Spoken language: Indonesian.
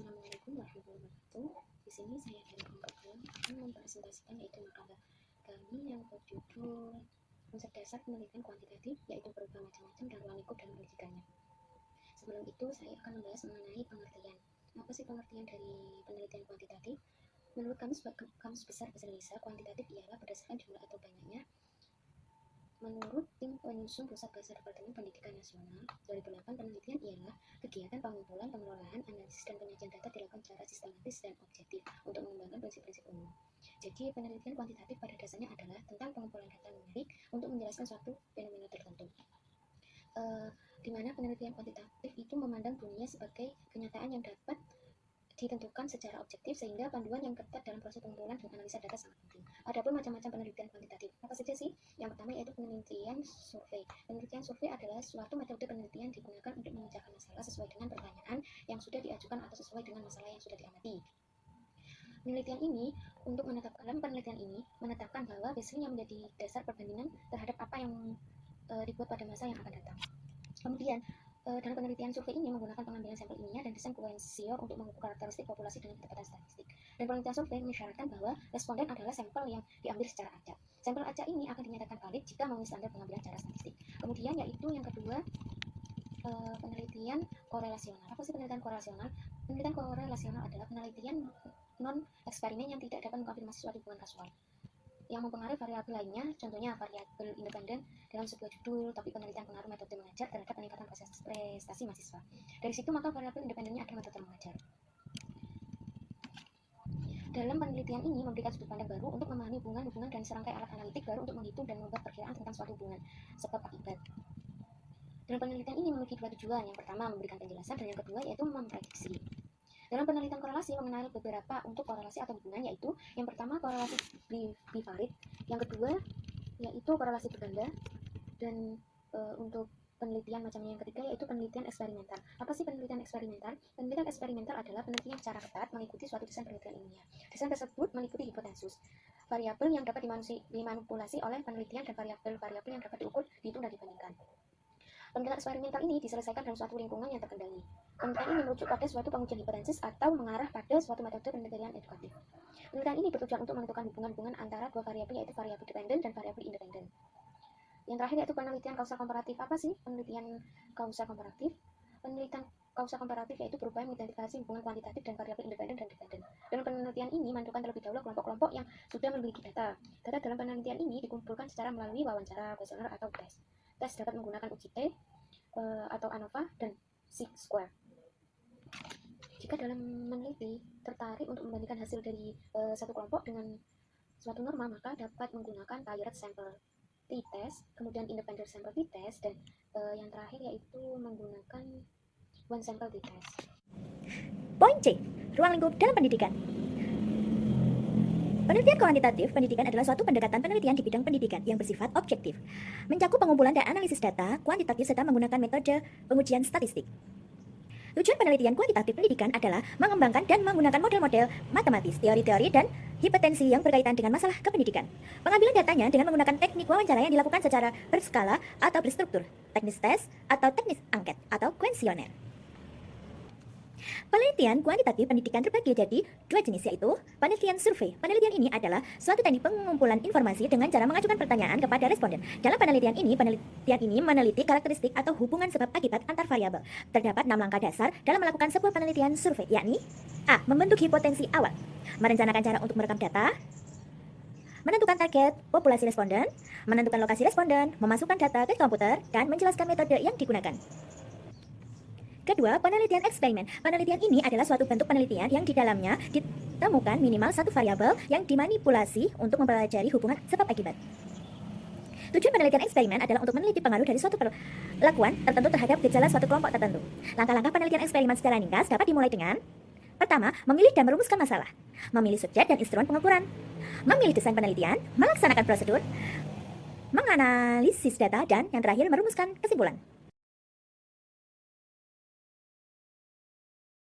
Assalamualaikum warahmatullahi wabarakatuh. Di sini saya dari kelompok 2 akan mempresentasikan yaitu makalah kami yang berjudul konsep dasar penelitian kuantitatif, yaitu berupa macam-macam dan ruang lingkup dalam pendidikannya. Sebelum itu saya akan membahas mengenai pengertian. Apa sih pengertian dari penelitian kuantitatif? Menurut Kamus Besar Bahasa Indonesia, kuantitatif ialah berdasarkan jumlah atau banyaknya. Menurut tim penyusun Pusat Bahasa Departemen Pendidikan Nasional 2008, penelitian ialah kegiatan pengumpulan, pengelolaan, analisis, dan penyajian data dilakukan secara sistematis dan objektif untuk mengembangkan prinsip-prinsip umum. Jadi, penelitian kuantitatif pada dasarnya adalah tentang pengumpulan data numerik untuk menjelaskan suatu fenomena tertentu. Di mana penelitian kuantitatif itu memandang dunia sebagai kenyataan yang dapat ditentukan secara objektif sehingga panduan yang ketat dalam proses pengumpulan dan analisa data sangat penting. Adapun macam-macam penelitian kuantitatif, apa saja sih? Yang pertama yaitu penelitian survei. Penelitian survei adalah suatu metode penelitian digunakan untuk memecahkan masalah sesuai dengan pertanyaan yang sudah diajukan atau sesuai dengan masalah yang sudah diamati. Penelitian ini menetapkan bahwa hasil yang menjadi dasar perbandingan terhadap apa yang dibuat pada masa yang akan datang. Kemudian dalam penelitian survei ini menggunakan pengambilan sampel ilmiah dan desain kuensior untuk mengukur karakteristik populasi dengan ketepatan statistik. Dan penelitian survei mensyaratkan bahwa responden adalah sampel yang diambil secara acak. Sampel acak ini akan dinyatakan valid jika memenuhi standar pengambilan cara statistik. Kemudian yaitu yang kedua, penelitian korelasional. Apa sih penelitian korelasional? Penelitian korelasional adalah penelitian non-eksperimen yang tidak dapat mengkonfirmasi suatu hubungan kasual yang mempengaruhi variabel lainnya, contohnya variabel independen dalam sebuah judul, tapi penelitian pengaruh metode mengajar terhadap peningkatan prestasi mahasiswa. Dari situ maka variabel independennya adalah metode mengajar. Dalam penelitian ini memberikan sudut pandang baru untuk memahami hubungan-hubungan dan serangkai alat analitik baru untuk menghitung dan membuat perkiraan tentang suatu hubungan sebab akibat. Dalam penelitian ini memiliki dua tujuan, yang pertama memberikan penjelasan dan yang kedua yaitu memprediksi. Dalam penelitian korelasi mengenai beberapa untuk korelasi atau hubungan, yaitu yang pertama korelasi bivarid, yang kedua yaitu korelasi berganda, dan untuk penelitian macamnya yang ketiga yaitu penelitian eksperimental. Apa sih penelitian eksperimental? Penelitian eksperimental adalah penelitian secara ketat mengikuti suatu desain penelitian ilmiah. Desain tersebut meliputi hipotesis, variabel yang dapat dimanipulasi oleh penelitian dan variabel-variabel yang dapat diukur, dihitung, dan dibandingkan. Penelitian eksperimental ini diselesaikan dalam suatu lingkungan yang terkendali. Penelitian ini merujuk pada suatu pengujian hipotesis atau mengarah pada suatu metode penelitian edukatif. Penelitian ini bertujuan untuk menentukan hubungan-hubungan antara dua variabel, yaitu variabel dependen dan variabel independen. Yang terakhir yaitu penelitian kausal komparatif. Apa sih penelitian kausal komparatif? Penelitian kausal komparatif yaitu berupaya mengidentifikasi hubungan kuantitatif dan variabel independen dan dependen. Dalam penelitian ini menentukan terlebih dahulu kelompok-kelompok yang sudah memiliki data. Data dalam penelitian ini dikumpulkan secara melalui wawancara, kuesioner, atau tes. Tes dapat menggunakan uji T atau ANOVA dan Chi-square. Jika dalam meneliti tertarik untuk membandingkan hasil dari satu kelompok dengan suatu norma, maka dapat menggunakan tailored sample t-test, kemudian independent sample t-test, dan yang terakhir yaitu menggunakan one sample t-test. Poin C. Ruang lingkup dalam pendidikan. Penelitian kuantitatif pendidikan adalah suatu pendekatan penelitian di bidang pendidikan yang bersifat objektif, mencakup pengumpulan dan analisis data kuantitatif serta menggunakan metode pengujian statistik. Tujuan penelitian kuantitatif pendidikan adalah mengembangkan dan menggunakan model-model matematis, teori-teori, dan hipotensi yang berkaitan dengan masalah kependidikan. Pengambilan datanya dengan menggunakan teknik wawancara yang dilakukan secara berskala atau berstruktur, teknis tes atau teknis angket atau kuesioner. Penelitian kuantitatif pendidikan terbagi jadi dua jenis, yaitu penelitian survei. Penelitian ini adalah suatu teknik pengumpulan informasi dengan cara mengajukan pertanyaan kepada responden. Dalam penelitian ini meneliti karakteristik atau hubungan sebab akibat antar variabel. Terdapat 6 langkah dasar dalam melakukan sebuah penelitian survei, yakni A. Membentuk hipotensi awal, merencanakan cara untuk merekam data, menentukan target populasi responden, menentukan lokasi responden, memasukkan data ke komputer, dan menjelaskan metode yang digunakan. Kedua, penelitian eksperimen. Penelitian ini adalah suatu bentuk penelitian yang di dalamnya ditemukan minimal satu variabel yang dimanipulasi untuk mempelajari hubungan sebab akibat. Tujuan penelitian eksperimen adalah untuk meneliti pengaruh dari suatu perlakuan tertentu terhadap gejala suatu kelompok tertentu. Langkah-langkah penelitian eksperimen secara ringkas dapat dimulai dengan: pertama, memilih dan merumuskan masalah, memilih subjek dan instrumen pengukuran, memilih desain penelitian, melaksanakan prosedur, menganalisis data, dan yang terakhir merumuskan kesimpulan.